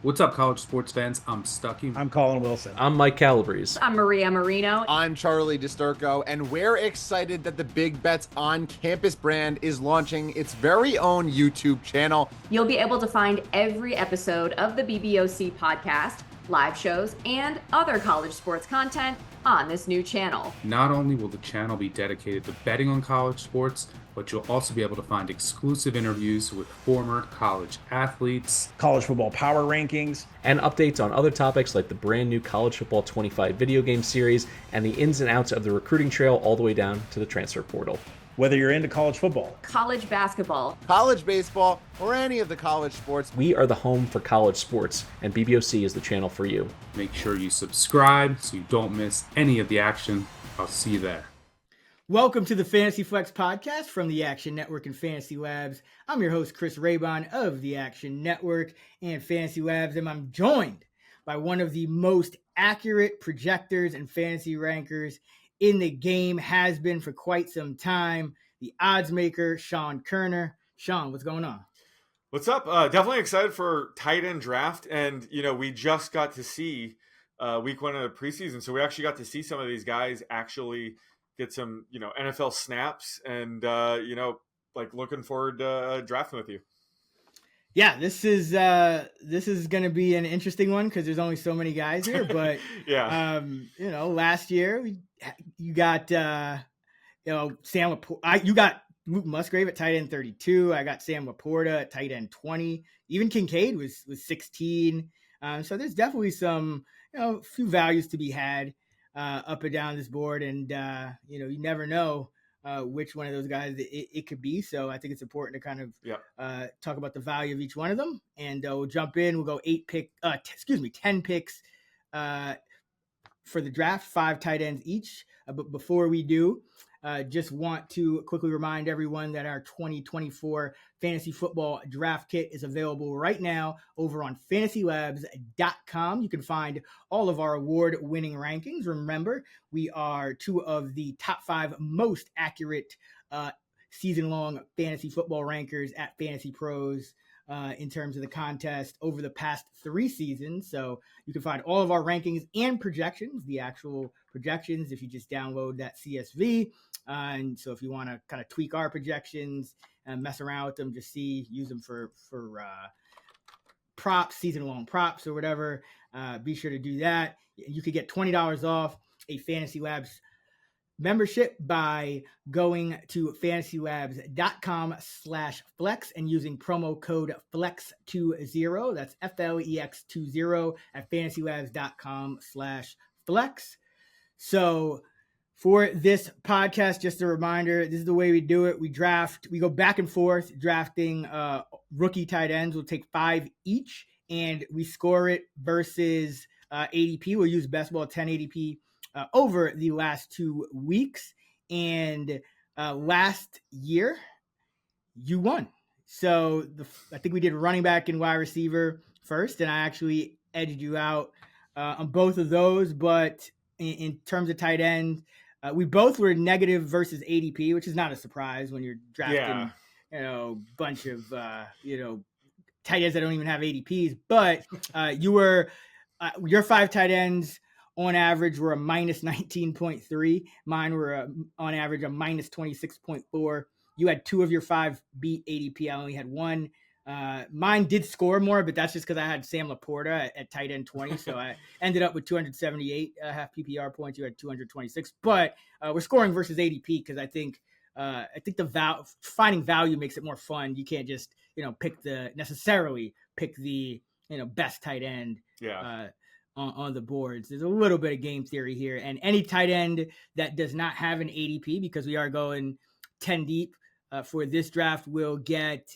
What's up, college sports fans? I'm Stuckey. I'm Colin Wilson. I'm Mike Calabrese. I'm Maria Marino. I'm Charlie DiSturco, and we're excited that the Big Bets on Campus brand is launching its very own YouTube channel. You'll be able to find every episode of the BBOC podcast, live shows, and other college sports content on this new channel. Not only will the channel be dedicated to betting on college sports, but you'll also be able to find exclusive interviews with former college athletes, college football power rankings, and updates on other topics like the brand new College Football 25 video game series and the ins and outs of the recruiting trail all the way down to the transfer portal. Whether you're into college football, college basketball, college baseball, or any of the college sports, we are the home for college sports, and BBOC is the channel for you. Make sure you subscribe so you don't miss any of the action. I'll see you there. Welcome to the Fantasy Flex podcast from the Action Network and Fantasy Labs. I'm your host, Chris Reiman of the Action Network and Fantasy Labs, and I'm joined by one of the most accurate projectors and fantasy rankers in the game, has been for quite some time, the odds maker, Sean Kerner. Sean, what's going on? What's up? Definitely excited for tight end draft, and we just got to see week one of the preseason, so we actually got to see some of these guys actually get some, NFL snaps, and looking forward to drafting with you. Yeah, this is going to be an interesting one because there's only so many guys here. But yeah, last year you got Sam Laporta. You got Luke Musgrave at tight end 32. I got Sam Laporta at tight end 20. Even Kincaid was 16. So there's definitely some few values to be had up and down this board, and you never know which one of those guys it could be. So I think it's important to kind of talk about the value of each one of them, and we'll jump in. We'll go 10 picks for the draft, 5 tight ends each. But before we do, just want to quickly remind everyone that our 2024 fantasy football draft kit is available right now over on FantasyLabs.com. You can find all of our award-winning rankings. Remember, we are 2 of the top 5 most accurate season-long fantasy football rankers at Fantasy Pros in terms of the contest over the past 3 seasons. So you can find all of our rankings and projections, the actual projections, if you just download that CSV. And so if you want to kind of tweak our projections and mess around with them, just use them for props, season-long props or whatever, be sure to do that. You could get $20 off a Fantasy Labs membership by going to FantasyLabs.com/flex and using promo code FLEX20. That's FLEX20 at FantasyLabs.com/flex. So for this podcast, just a reminder, this is the way we do it. We go back and forth drafting rookie tight ends. We'll take 5 each, and we score it versus ADP. We'll use best ball 10 ADP over the last 2 weeks. And last year, you won. So I think we did running back and wide receiver first, and I actually edged you out on both of those. But in terms of tight end, we both were negative versus ADP, which is not a surprise when you're drafting, bunch of, tight ends that don't even have ADPs. But your 5 tight ends on average were a minus 19.3. Mine were on average a minus 26.4. You had 2 of your 5 beat ADP. I only had 1. Mine did score more, but that's just because I had Sam Laporta at tight end 20. So I ended up with 278 half PPR points. You had 226. But we're scoring versus ADP because I think the finding value makes it more fun. You can't just necessarily pick the best tight end on the boards. There's a little bit of game theory here, and any tight end that does not have an ADP, because we are going 10 deep for this draft, will get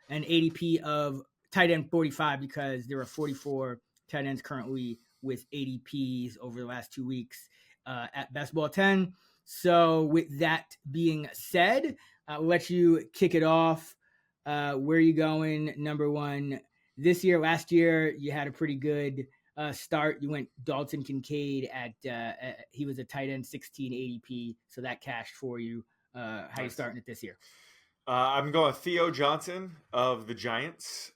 an ADP of tight end 45 because there are 44 tight ends currently with ADPs over the last 2 weeks at Best Ball 10. So with that being said, I'll let you kick it off. Where are you going? Number 1 this year. Last year, you had a pretty good start. You went Dalton Kincaid he was a tight end 16 ADP, so that cashed for you. How you starting it this year? I'm going Theo Johnson of the Giants.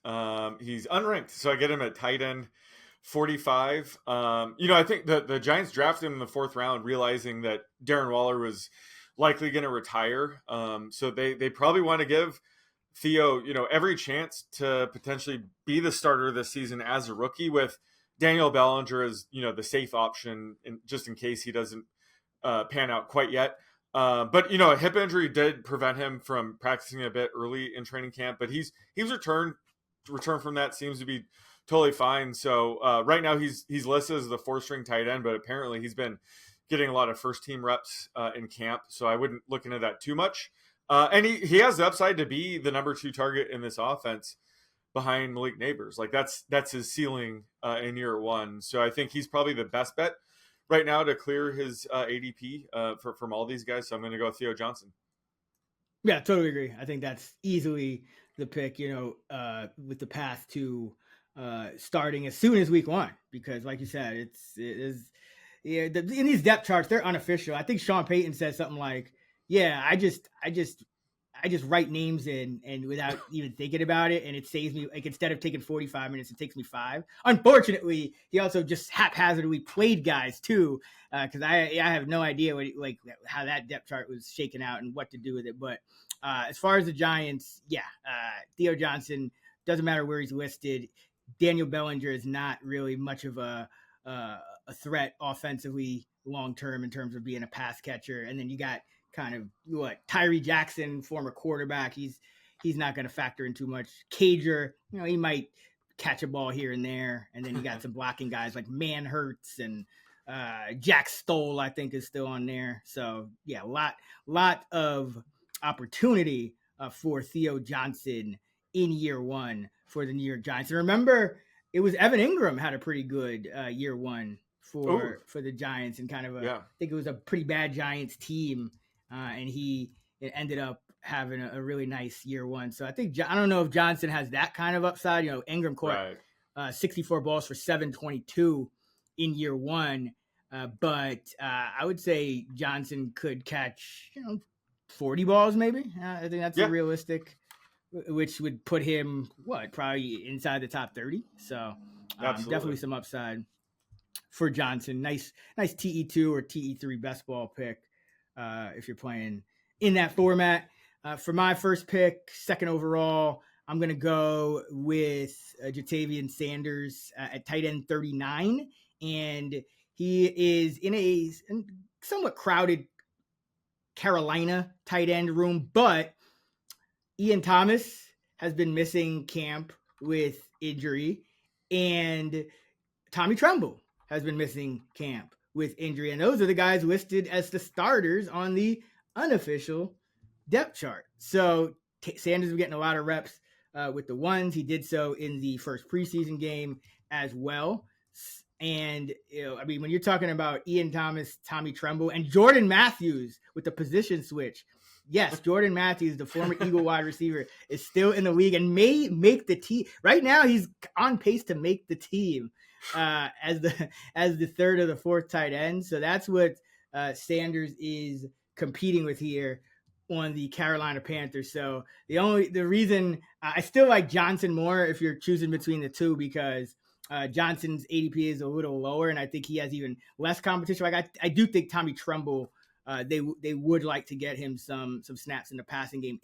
He's unranked, so I get him at tight end 45. I think the Giants drafted him in the 4th round, realizing that Darren Waller was likely going to retire. So they probably want to give Theo, every chance to potentially be the starter this season as a rookie, with Daniel Bellinger as, the safe option, just in case he doesn't pan out quite yet. But a hip injury did prevent him from practicing a bit early in training camp, but he's returned from that, seems to be totally fine. So right now he's listed as the 4th-string tight end, but apparently he's been getting a lot of first team reps in camp. So I wouldn't look into that too much. And he has the upside to be the number 2 target in this offense behind Malik Neighbors. Like that's his ceiling in year 1. So I think he's probably the best bet right now to clear his ADP from all these guys. So I'm going to go Theo Johnson. Yeah, totally agree. I think that's easily the pick, with the path to starting as soon as week 1, because like you said, in these depth charts, they're unofficial. I think Sean Payton said something like, yeah, I just write names in and without even thinking about it. And it saves me, like, instead of taking 45 minutes, it takes me 5. Unfortunately, he also just haphazardly played guys too. Cause I have no idea how that depth chart was shaken out and what to do with it. But as far as the Giants, Theo Johnson, doesn't matter where he's listed. Daniel Bellinger is not really much of a threat offensively long-term in terms of being a pass catcher. And then you got kind of Tyree Jackson, former quarterback. He's not going to factor in too much. Cager, he might catch a ball here and there. And then you got some blocking guys like Manhurts and Jack Stoll, I think, is still on there. So yeah, a lot of opportunity for Theo Johnson in year 1 for the New York Giants. And remember, it was Evan Ingram had a pretty good year 1 for the Giants, and kind of I think it was a pretty bad Giants team. And he ended up having a really nice year 1. So I don't know if Johnson has that kind of upside. Ingram caught 64 balls for 722 in year 1. But I would say Johnson could catch, 40 balls maybe. I think that's realistic, which would put him, probably inside the top 30. So definitely some upside for Johnson. Nice TE2 or TE3 best ball pick. If you're playing in that format. For my first pick, 2nd overall, I'm going to go with Jatavian Sanders at tight end 39. And he is in a somewhat crowded Carolina tight end room, but Ian Thomas has been missing camp with injury, and Tommy Tremble has been missing camp with injury. And those are the guys listed as the starters on the unofficial depth chart. So Sanders is getting a lot of reps with the ones. He did so in the first preseason game as well. And, when you're talking about Ian Thomas, Tommy Tremble, and Jordan Matthews with the position switch, yes, Jordan Matthews, the former Eagle wide receiver, is still in the league and may make the team. Right now, he's on pace to make the team as the 3rd or the 4th tight end. So that's what Sanders is competing with here on the Carolina Panthers. So the reason I still like Johnson more if you're choosing between the two, because Johnson's ADP is a little lower, and I think he has even less competition. Like I do think Tommy Tremble, they would like to get him some snaps in the passing game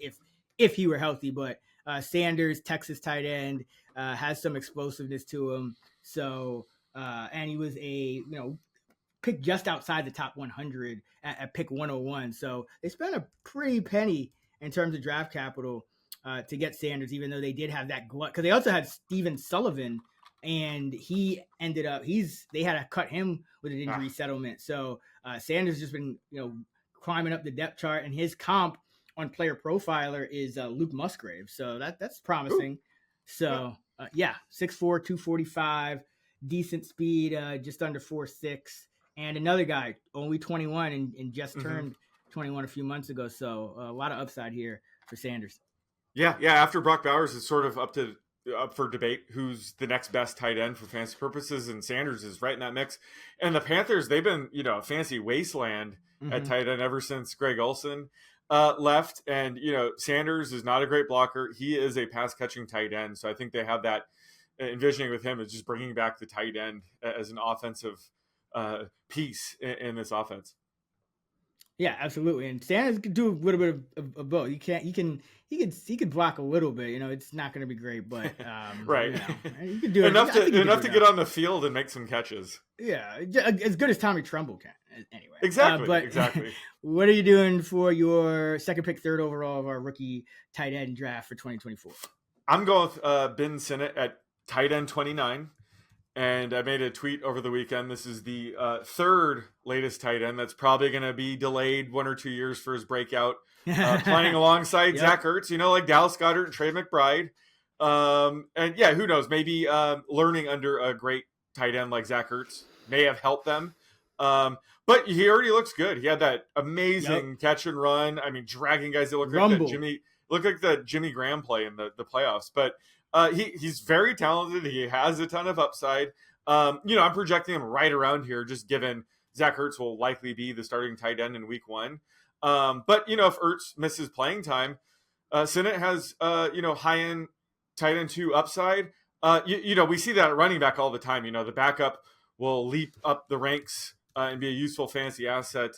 if he were healthy. But Sanders, Texas tight end, has some explosiveness to him. So and he was picked just outside the top 100 at pick 101. So they spent a pretty penny in terms of draft capital to get Sanders, even though they did have that glut, because they also had Steven Sullivan. And he ended up, they had to cut him with an injury settlement. So Sanders just been, climbing up the depth chart, and his comp on Player Profiler is Luke Musgrave. So that's promising. Ooh. So 6'4", 245, decent speed, just under 4'6", and another guy, only 21 and just turned 21 a few months ago. So a lot of upside here for Sanders. Yeah. After Brock Bowers is sort of up for debate who's the next best tight end for fantasy purposes, and Sanders is right in that mix. And the Panthers, they've been, a fantasy wasteland at tight end ever since Greg Olsen left, and Sanders is not a great blocker. He is a pass catching tight end, so I think they have that envisioning with him is just bringing back the tight end as an offensive piece in this offense. Yeah, absolutely. And Sanders can do a little bit of both. He can block a little bit. It's not going to be great, but right. He can do enough to get on the field and make some catches. Yeah, as good as Tommy Tremble can. Anyway, exactly. What are you doing for your second pick, third overall of our rookie tight end draft for 2024? I'm going with Ben Sinnott at tight end 29. And I made a tweet over the weekend. This is the third latest tight end that's probably going to be delayed 1 or 2 years for his breakout, playing alongside Zach Ertz, like Dallas Goedert and Trey McBride. And yeah, who knows? Maybe learning under a great tight end like Zach Ertz may have helped them. But he already looks good. He had that amazing catch and run. I mean, dragging guys that look like the Jimmy Graham play in the playoffs. But he's very talented. He has a ton of upside. I'm projecting him right around here, just given Zach Ertz will likely be the starting tight end in week 1. But if Ertz misses playing time, Sinnott has high end tight end 2 upside. We see that at running back all the time. The backup will leap up the ranks and be a useful fantasy asset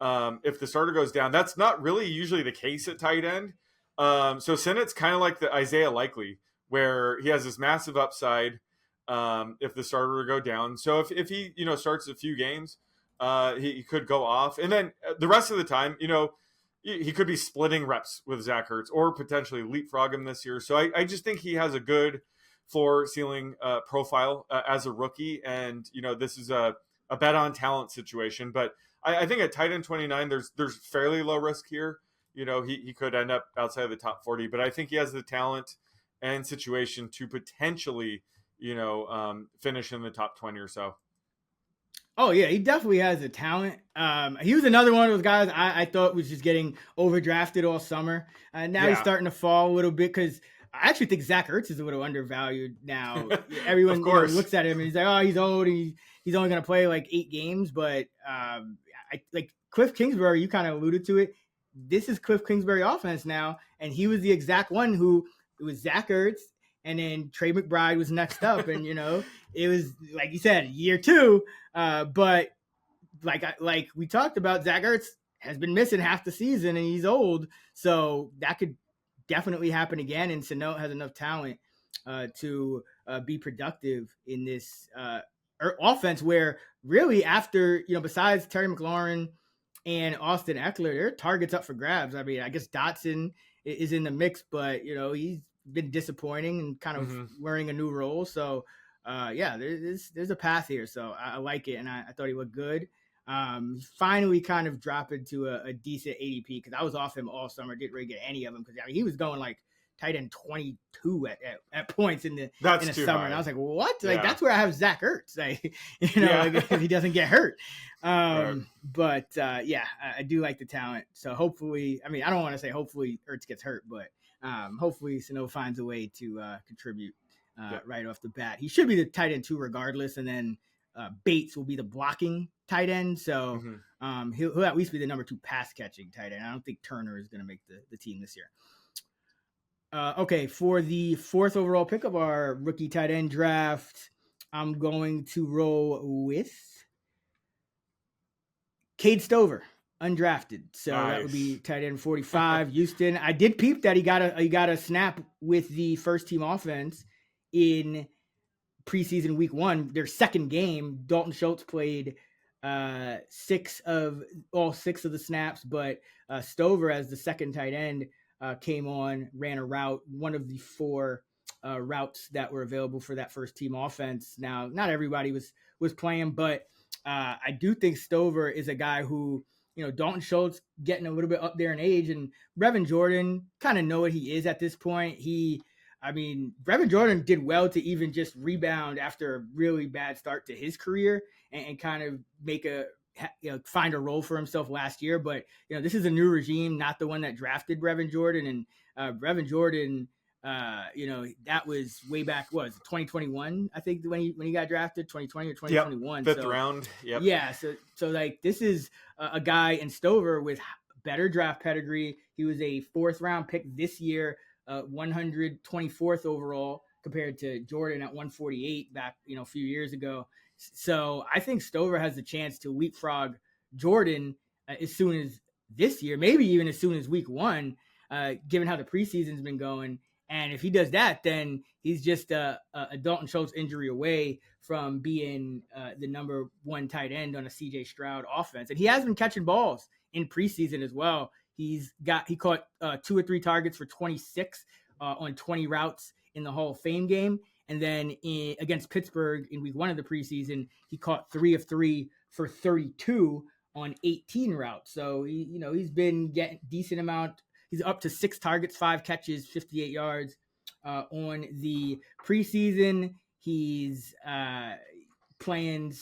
if the starter goes down. That's not really usually the case at tight end. So Sinnott's kind of like the Isaiah Likely, where he has this massive upside if the starter were to go down. So if he starts a few games, he could go off, and then the rest of the time, he could be splitting reps with Zach Ertz or potentially leapfrog him this year. So I just think he has a good floor ceiling profile as a rookie, and this is a bet on talent situation. But I think at tight end 29, there's fairly low risk here. He could end up outside of the top 40, but I think he has the talent and situation to potentially, finish in the top 20 or so. Oh yeah, he definitely has the talent. He was another one of those guys I thought was just getting overdrafted all summer. Now he's starting to fall a little bit because I actually think Zach Ertz is a little undervalued now. Everyone looks at him and he's like, oh, he's old and he's only going to play like 8 games. But I like Cliff Kingsbury, you kind of alluded to it. This is Cliff Kingsbury offense now, and he was the exact one who it was Zach Ertz, and then Trey McBride was next up, and it was like you said, year 2. But like we talked about, Zach Ertz has been missing half the season, and he's old, so that could definitely happen again. And Sinnott has enough talent to be productive in this offense, where really after besides Terry McLaurin and Austin Eckler, there are targets up for grabs. I mean, I guess Dotson is in the mix, but he's been disappointing and kind of learning a new role. So there's a path here. So I like it, and I thought he looked good. Finally kind of drop into a decent ADP, because I was off him all summer, didn't really get any of them, because he was going like tight end 22 at points in the summer, and I was like, what? Like that's where I have Zach Ertz, like like, if he doesn't get hurt. But I do like the talent. So hopefully, I mean, I don't want to say hopefully Ertz gets hurt, but hopefully Sinnott finds a way to contribute right off the bat. He should be the tight end 2 regardless, and then Bates will be the blocking tight end. So he'll at least be the number 2 pass catching tight end. I don't think Turner is going to make the team this year. Okay, for the 4th overall pick of our rookie tight end draft, I'm going to roll with Cade Stover, undrafted. So that would be tight end 45, Houston. I did peep that he got a snap with the first team offense in preseason week 1, their second game. Dalton Schultz played 6 of the snaps, but Stover, as the second tight end, came on, ran a route, one of the 4 routes that were available for that first team offense. Now, not everybody was playing, but I do think Stover is a guy who, Dalton Schultz getting a little bit up there in age, and Brevin Jordan kind of know what he is at this point. Brevin Jordan did well to even just rebound after a really bad start to his career and kind of make find a role for himself last year. But, this is a new regime, not the one that drafted Brevin Jordan. And Brevin Jordan, that was way back, 2021, I think, when he got drafted, 2020 or 2021. Fifth round. Yep. Yeah. So like, this is a guy in Stover with better draft pedigree. He was a 4th round pick this year, 124th overall compared to Jordan at 148 back, a few years ago. So I think Stover has the chance to leapfrog Jordan as soon as this year, maybe even as soon as week 1, given how the preseason's been going. And if he does that, then he's just a Dalton Schultz injury away from being the number 1 tight end on a CJ Stroud offense. And he has been catching balls in preseason as well. He caught 2 or 3 targets for 26 on 20 routes in the Hall of Fame game. And then against Pittsburgh in week 1 of the preseason, he caught 3 of 3 for 32 on 18 routes. So he's been getting decent amount. He's up to 6 targets, 5 catches, 58 yards on the preseason. He's playing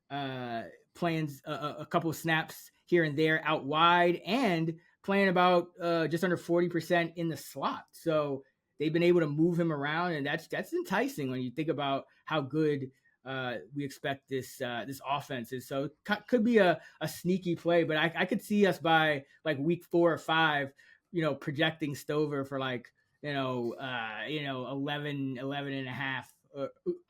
a couple of snaps here and there out wide, and playing about just under 40% in the slot. So they've been able to move him around, and that's enticing when you think about how good we expect this offense is. So it could be a sneaky play, but I could see us by like week 4 or 5, projecting Stover for 11 and a half,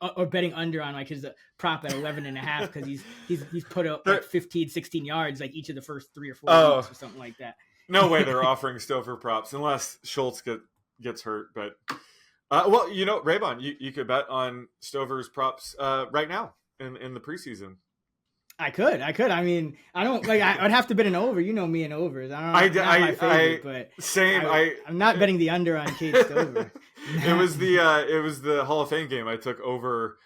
or betting under on his prop at 11 and a half, because he's put up 15, 16 yards each of the first 3 or 4 weeks or something like that. No way they're offering Stover props unless Schultz gets hurt, but. Reiman, you could bet on Stover's props right now in the preseason. I could. I mean, I don't I'd have to bet an over. Me and overs. I don't know. My favorite, but same. I'm not betting the under on Cade Stover. It was the Hall of Fame game. I took over.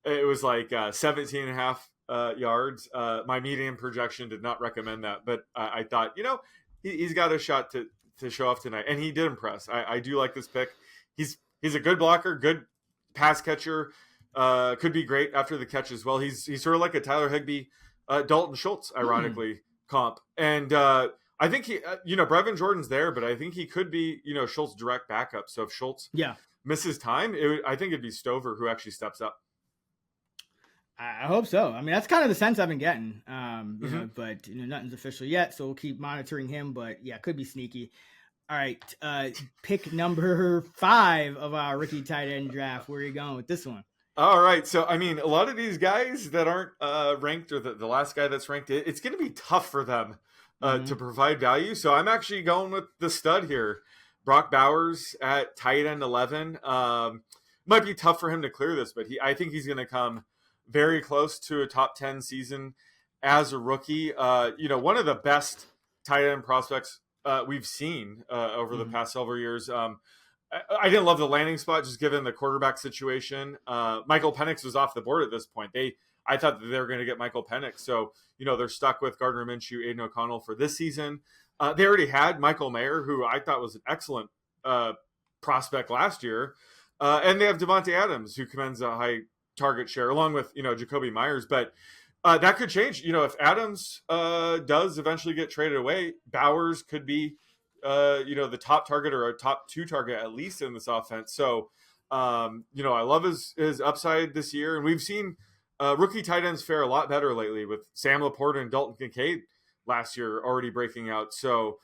It was 17 and a half yards. My median projection did not recommend that, but I thought, he's got a shot to show off tonight, and he did impress. I do like this pick. He's a good blocker, good pass catcher, could be great after the catch as well. He's sort of like a Tyler Higbee, Dalton Schultz, ironically, comp. And I think Brevin Jordan's there, but I think he could be, Schultz direct backup. So if Schultz misses time, I think it'd be Stover who actually steps up. I hope so. I mean, that's kind of the sense I've been getting, but nothing's official yet. So we'll keep monitoring him, but yeah, could be sneaky. All right, pick number 5 of our rookie tight end draft. Where are you going with this one? All right, so I mean, a lot of these guys that aren't ranked, or the last guy that's ranked, it's going to be tough for them to provide value. So I'm actually going with the stud here, Brock Bowers at tight end 11. Might be tough for him to clear this, but I think he's going to come very close to a top 10 season as a rookie. One of the best tight end prospects we've seen over the past several years. I didn't love the landing spot, just given the quarterback situation. Michael Penix was off the board at this point. I thought that they were going to get Michael Penix. So, they're stuck with Gardner Minshew, Aiden O'Connell for this season. They already had Michael Mayer, who I thought was an excellent prospect last year. And they have Devontae Adams, who commands a high target share, along with, Jacoby Myers. But that could change. If Adams does eventually get traded away, Bowers could be, the top target, or a top 2 target at least in this offense. So, I love his upside this year, and we've seen rookie tight ends fare a lot better lately, with Sam Laporta and Dalton Kincaid last year already breaking out. So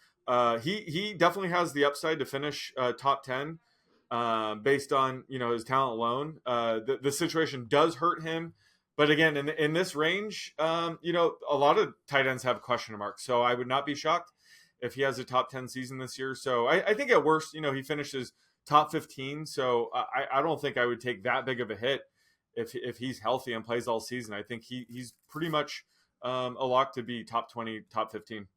he definitely has the upside to finish top 10 based on his talent alone. The situation does hurt him. But again, in this range, a lot of tight ends have question marks. So I would not be shocked if he has a top 10 season this year. So I think at worst, he finishes top 15. So I don't think I would take that big of a hit if he's healthy and plays all season. I think he's pretty much a lock to be top 20, top 15.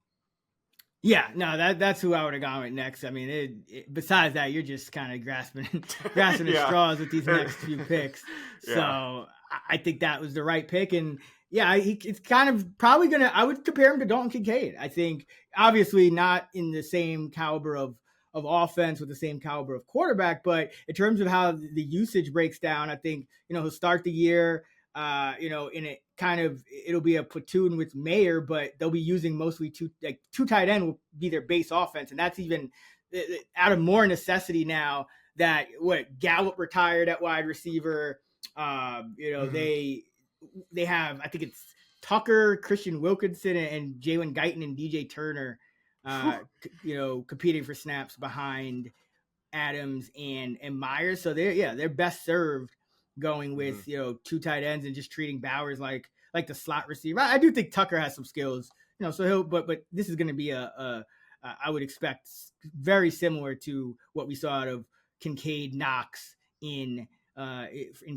Yeah, no, that's who I would have gone with next. I mean, besides that, you're just kind of grasping at straws with these next few picks. So I think that was the right pick. And yeah, it's kind of probably I would compare him to Dalton Kincaid. I think obviously not in the same caliber of offense with the same caliber of quarterback, but in terms of how the usage breaks down, I think, he'll start the year, in it kind of, it'll be a platoon with Mayer, but they'll be using mostly two tight end will be their base offense. And that's even out of more necessity now that Gallup retired at wide receiver. They have, I think it's Tucker, Christian Wilkinson, and Jalen Guyton and DJ Turner competing for snaps behind Adams and Myers. So they're best served going with two tight ends and just treating Bowers like the slot receiver. I do think Tucker has some skills, so he'll but this is going to be I would expect very similar to what we saw out of Kincaid Knox in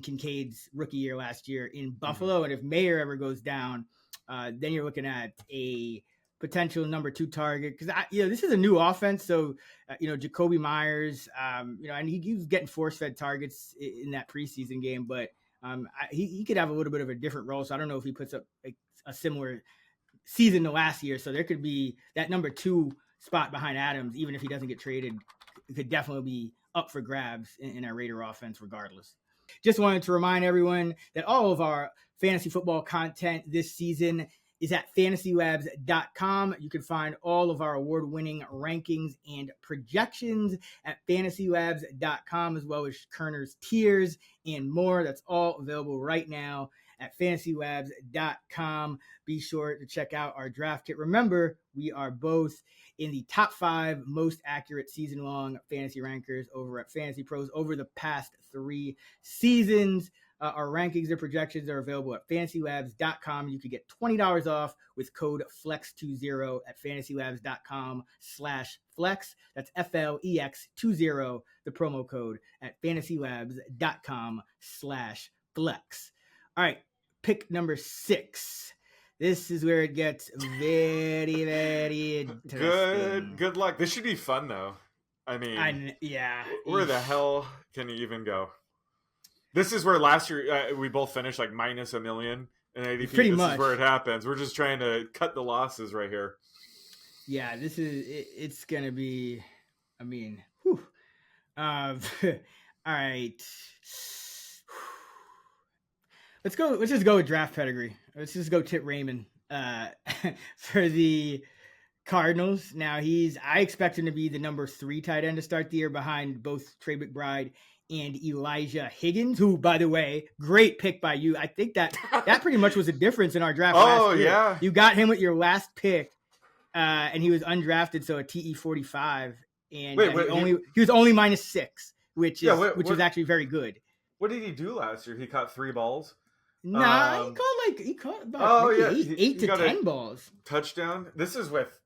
Kincaid's rookie year last year in Buffalo. And if Mayer ever goes down, then you're looking at a potential number 2 target, because this is a new offense. So Jacoby Myers, and he was getting force-fed targets in that preseason game, but he could have a little bit of a different role. So I don't know if he puts up a similar season to last year. So there could be that number 2 spot behind Adams, even if he doesn't get traded. It could definitely be up for grabs in our Raider offense regardless. Just wanted to remind everyone that all of our fantasy football content this season is at FantasyLabs.com. You can find all of our award-winning rankings and projections at FantasyLabs.com, as well as Kerner's tiers and more. That's all available right now at FantasyLabs.com. Be sure to check out our draft kit. Remember, we are both in the top 5 most accurate season-long fantasy rankers over at Fantasy Pros over the past 3 seasons. Our rankings and projections are available at FantasyLabs.com. You can get $20 off with code FLEX20 at FantasyLabs.com/flex. That's FLEX20, the promo code at FantasyLabs.com/flex. All right, pick number 6. This is where it gets very, very interesting. Good luck. This should be fun, though. I mean, where the hell can you even go? This is where last year we both finished like minus $1 million in ADP. Pretty this much. Is where it happens. We're just trying to cut the losses right here. Yeah, this is it's gonna be. I mean, whew. All right. Let's go. Let's just go with draft pedigree. Let's just go tip Reiman for the Cardinals. Now I expect him to be the number 3 tight end to start the year behind both Trey McBride and Elijah Higgins, who, by the way, great pick by you. I think that pretty much was a difference in our draft last year. Yeah. You got him with your last pick, and he was undrafted, so a TE 45, and he was only -6, which was actually very good. What did he do last year? He caught 3 balls. Nah, he caught about 8 to 10 balls. Touchdown. This is with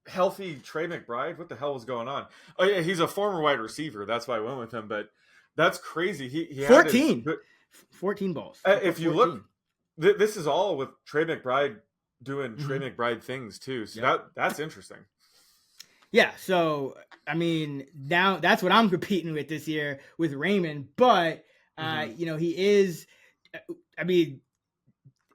healthy Trey McBride. What the hell was going on? Oh yeah, he's a former wide receiver. That's why I went with him. But that's crazy. He 14 balls. If you look, this is all with Trey McBride doing Trey McBride things too. So that's interesting. Yeah. So I mean, now that's what I'm competing with this year with Reiman. But he is. I mean,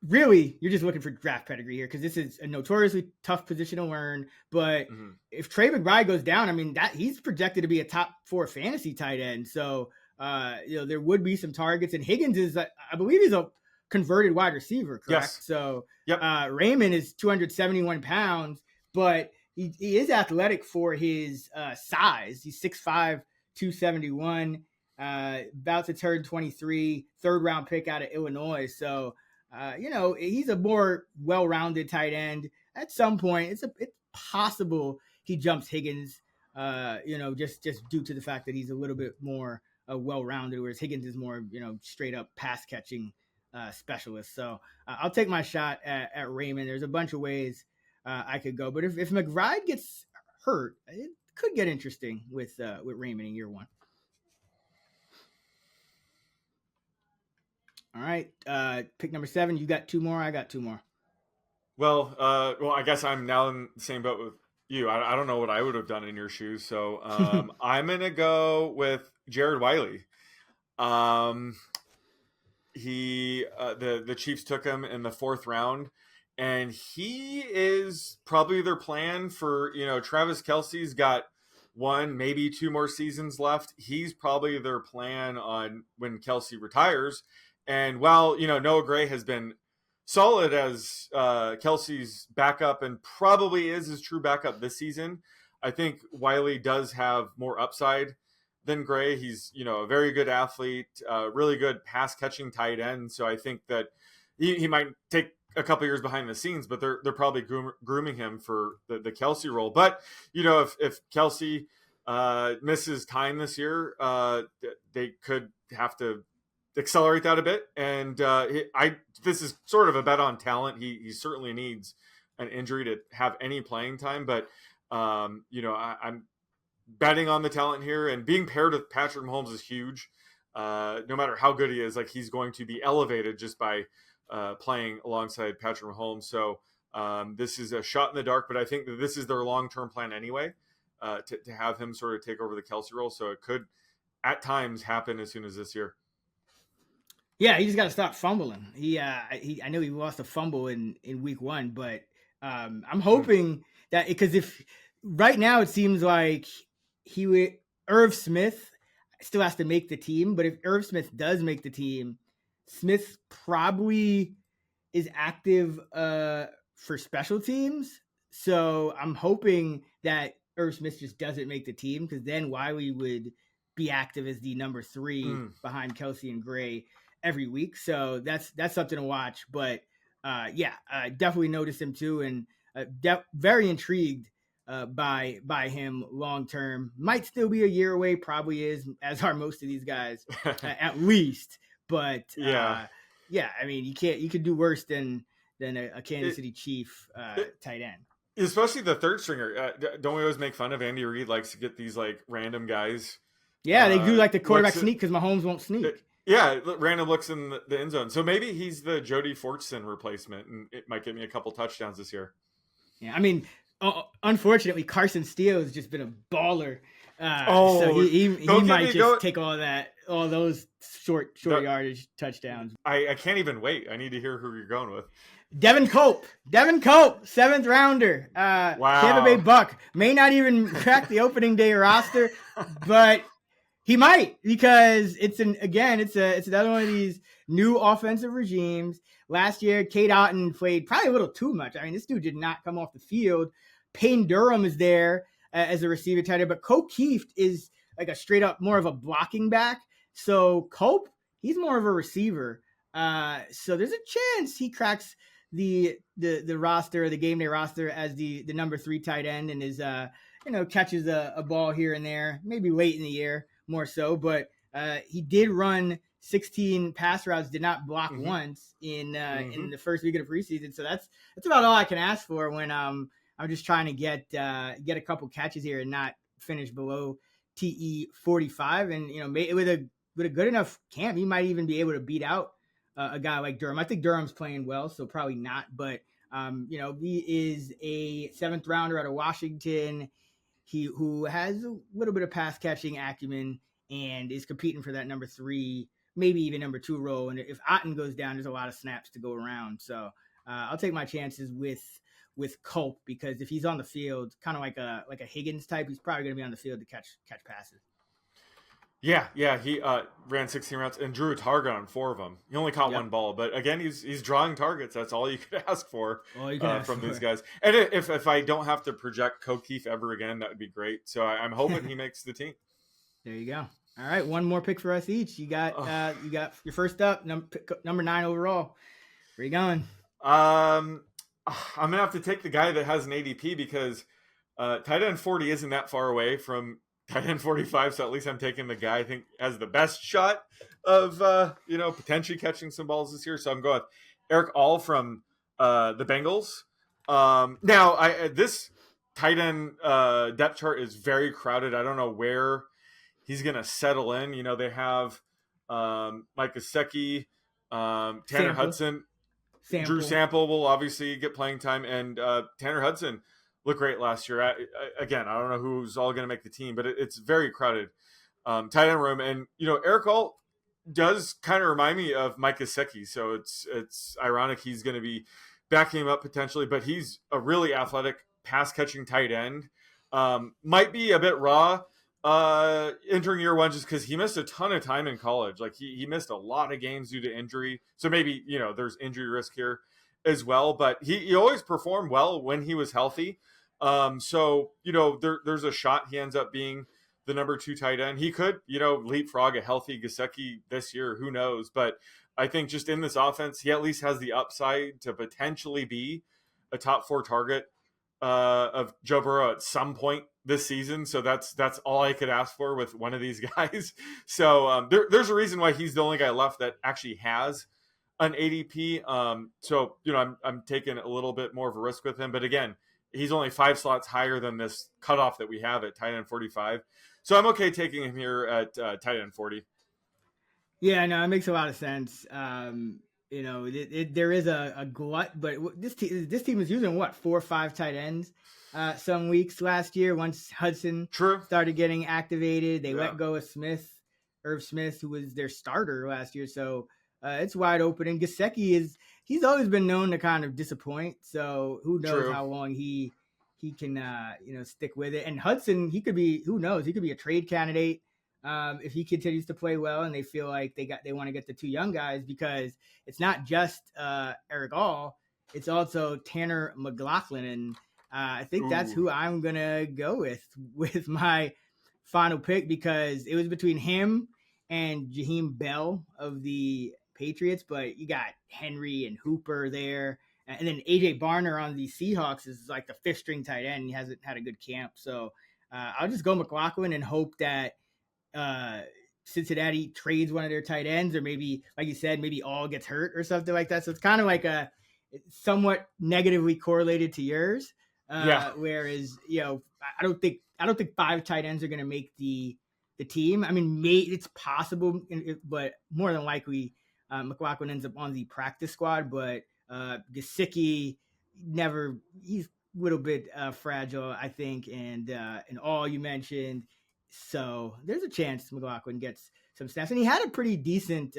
really, you're just looking for draft pedigree here because this is a notoriously tough position to learn. But if Trey McBride goes down, I mean, that he's projected to be a top 4 fantasy tight end. So, there would be some targets. And Higgins is, I believe, he's a converted wide receiver, correct? Yes. So, Reiman is 271 pounds, but he is athletic for his size. He's 6'5", 271. About to turn 23, 3rd round pick out of Illinois. So, he's a more well-rounded tight end. At some point, it's possible he jumps Higgins, just due to the fact that he's a little bit more well-rounded, whereas Higgins is more, straight up pass catching specialist. So I'll take my shot at Reiman. There's a bunch of ways I could go, but if McBride gets hurt, it could get interesting with Reiman in year 1. All right, pick number 7. You got 2 more. I got 2 more. Well, I guess I'm now in the same boat with you. I don't know what I would have done in your shoes, so I'm gonna go with Jared Wiley. The Chiefs took him in the 4th round, and he is probably their plan for Travis Kelce's got 1, maybe 2 more seasons left. He's probably their plan on when Kelce retires. And while, Noah Gray has been solid as Kelce's backup and probably is his true backup this season, I think Wiley does have more upside than Gray. He's, a very good athlete, really good pass-catching tight end. So I think that he might take a couple years behind the scenes, but they're probably grooming him for the Kelsey role. But if Kelsey misses time this year, they could have to accelerate that a bit. And this is sort of a bet on talent. He certainly needs an injury to have any playing time, but I'm betting on the talent here, and being paired with Patrick Mahomes is huge. No matter how good he is, like, he's going to be elevated just by playing alongside Patrick Mahomes. So this is a shot in the dark, but I think that this is their long-term plan anyway, to have him sort of take over the Kelsey role. So it could at times happen as soon as this year. Yeah, he just got to stop fumbling. I know he lost a fumble in week 1, but I'm hoping that, because if right now it seems like Irv Smith still has to make the team, but if Irv Smith does make the team, Smith probably is active for special teams. So I'm hoping that Irv Smith just doesn't make the team, because then Wiley would be active as the number 3 behind Kelsey and Gray every week. So that's something to watch. But definitely notice him too, and very intrigued by him long term. Might still be a year away, probably is, as are most of these guys at least. But I mean, you could do worse than a Kansas City Chief tight end. Especially the third stringer. Don't we always make fun of Andy Reid likes to get these like random guys? Yeah, they do like the quarterback sneak because Mahomes won't sneak. Random looks in the end zone. So maybe he's the Jody Fortson replacement, and it might get me a couple touchdowns this year. Yeah, I mean, unfortunately, Carson Steele has just been a baller. So he might just take all those short yardage touchdowns. I can't even wait. I need to hear who you're going with. Devin Culp, 7th rounder. Wow. Tampa Bay Buck may not even crack the opening day roster, but he might, because it's another one of these new offensive regimes. Last year, Cade Otton played probably a little too much. I mean, this dude did not come off the field. Payne Durham is there as a receiver tight end, but O'Keefe is like a straight up more of a blocking back. So Culp, he's more of a receiver. So there's a chance he cracks the roster, the game day roster, as the number 3 tight end, and is catches a ball here and there, maybe late in the year more so. But he did run 16 pass routes, did not block once in the first week of the preseason. So that's about all I can ask for when I'm just trying to get a couple catches here and not finish below TE 45. And with a good enough camp, he might even be able to beat out a guy like Durham. I think Durham's playing well, so probably not. But he is a 7th rounder out of Washington. Who has a little bit of pass catching acumen and is competing for that number 3, maybe even number 2 role. And if Otton goes down, there's a lot of snaps to go around. So I'll take my chances with Culp, because if he's on the field, kind of like a Higgins type, he's probably going to be on the field to catch passes. Yeah, he ran 16 routes and drew a target on 4 of them. He only caught 1 ball, but again, he's drawing targets. That's all you could ask for from these guys. And if I don't have to project O'Keefe ever again, that would be great. So I'm hoping he makes the team. There you go. All right, one more pick for us each. You got your first up, number 9 overall. Where you going? I'm gonna have to take the guy that has an ADP, because tight end 40 isn't that far away from tight end 45, so at least I'm taking the guy I think has the best shot of potentially catching some balls this year. So I'm going with Erick All from the Bengals. Now this tight end depth chart is very crowded. I don't know where he's gonna settle in. They have Mike Gesicki, Tanner Hudson, Drew Sample will obviously get playing time, and Tanner Hudson looked great last year. Again, I don't know who's all going to make the team, but it's very crowded tight end room. And, Erick All does kind of remind me of Mike Gesicki. So it's ironic he's going to be backing him up potentially, but he's a really athletic pass-catching tight end. Might be a bit raw entering year 1 just because he missed a ton of time in college. Like he missed a lot of games due to injury. So maybe, there's injury risk here as well, but he always performed well when he was healthy. So there's a shot he ends up being the number 2 tight end. He could, leapfrog a healthy Gesicki this year. Who knows? But I think just in this offense, he at least has the upside to potentially be a top 4 target of Joe Burrow at some point this season. So that's all I could ask for with one of these guys. So there's a reason why he's the only guy left that actually has an ADP. So, I'm taking a little bit more of a risk with him. But again, he's only 5 slots higher than this cutoff that we have at tight end 45. So I'm okay taking him here at tight end 40. Yeah, no, it makes a lot of sense. There is a glut, but this team is using 4 or 5 tight ends some weeks last year. Once Hudson started getting activated, they let go of Irv Smith, who was their starter last year. So it's wide open. And Gesicki he's always been known to kind of disappoint. So who knows how long he can stick with it. And Hudson, he could be a trade candidate. If he continues to play well and they feel like they want to get the 2 young guys, because it's not just Erick All, it's also Tanner McLachlan. And I think that's who I'm going to go with my final pick, because it was between him and Jaheim Bell of the Patriots, but you got Henry and Hooper there. And then AJ Barner on the Seahawks is like the 5th string tight end. He hasn't had a good camp. So I'll just go McLachlan and hope that Cincinnati trades one of their tight ends, or maybe, like you said, maybe All gets hurt or something like that. So it's kind of like somewhat negatively correlated to yours. Whereas, I don't think 5 tight ends are going to make the team. I mean, it's possible, but more than likely, McLachlan ends up on the practice squad. But Gesicki he's a little bit fragile, I think, and All you mentioned. So there's a chance McLachlan gets some snaps. And he had a pretty decent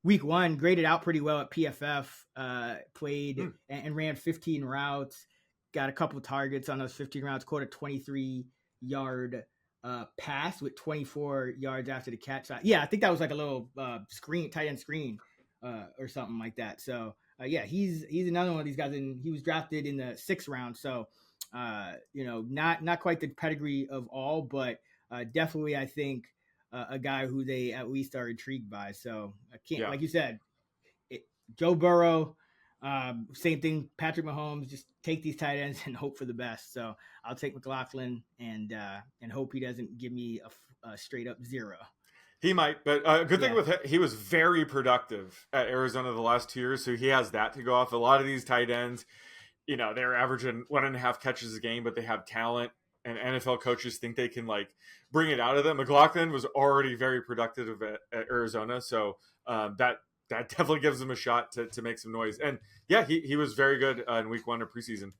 week 1, graded out pretty well at PFF, played and ran 15 routes, got a couple targets on those 15 routes, caught a 23-yard pass with 24 yards after the catch. I think that was like a little tight end screen or something like that. So, he's another one of these guys, and he was drafted in the 6th round. So, not quite the pedigree of All, but definitely I think a guy who they at least are intrigued by. So I can't, like you said, Joe Burrow, same thing. Patrick Mahomes, just take these tight ends and hope for the best. So I'll take McLachlan and hope he doesn't give me a straight up 0. He might, but good thing with him, he was very productive at Arizona the last 2 years, so he has that to go off. A lot of these tight ends, they're averaging 1.5 catches a game, but they have talent, and NFL coaches think they can bring it out of them. McLachlan was already very productive at Arizona, so that definitely gives him a shot to make some noise. And he was very good in week 1 of preseason.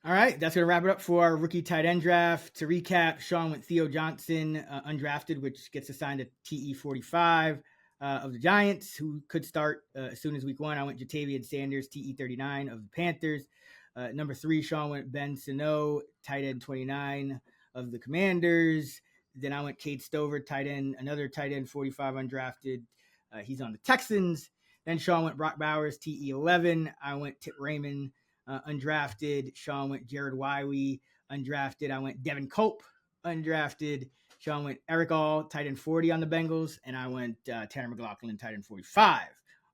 All right, that's going to wrap it up for our rookie tight end draft. To recap, Sean went Theo Johnson, undrafted, which gets assigned to TE 45 of the Giants, who could start as soon as week 1. I went Jatavian Sanders, TE 39 of the Panthers. Number 3, Sean went Ben Sinnott, tight end 29 of the Commanders. Then I went Cade Stover, another tight end 45 undrafted. He's on the Texans. Then Sean went Brock Bowers, TE 11. I went Tip Reiman, undrafted. Sean went Jared Wiley, undrafted. I went Devin Culp, undrafted. Sean went Erick All, tight end 40 on the Bengals, and I went Tanner McLachlan, tight end 45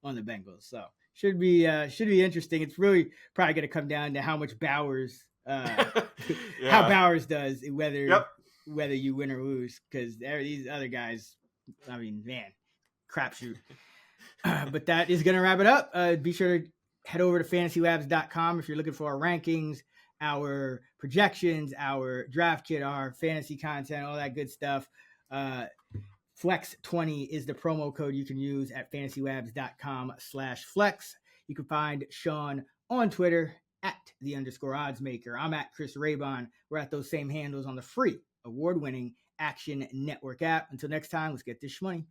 on the Bengals. So should be interesting. It's really probably going to come down to how much Bowers, how Bowers does, whether you win or lose, because these other guys, I mean, man, crapshoot. But that is going to wrap it up. Be sure to head over to FantasyLabs.com if you're looking for our rankings, our projections, our draft kit, our fantasy content, all that good stuff. Flex20 is the promo code you can use at FantasyLabs.com/flex. You can find Sean on Twitter at @_oddsmaker. I'm at Chris Reiman. We're at those same handles on the free award-winning Action Network app. Until next time, let's get this shmoney.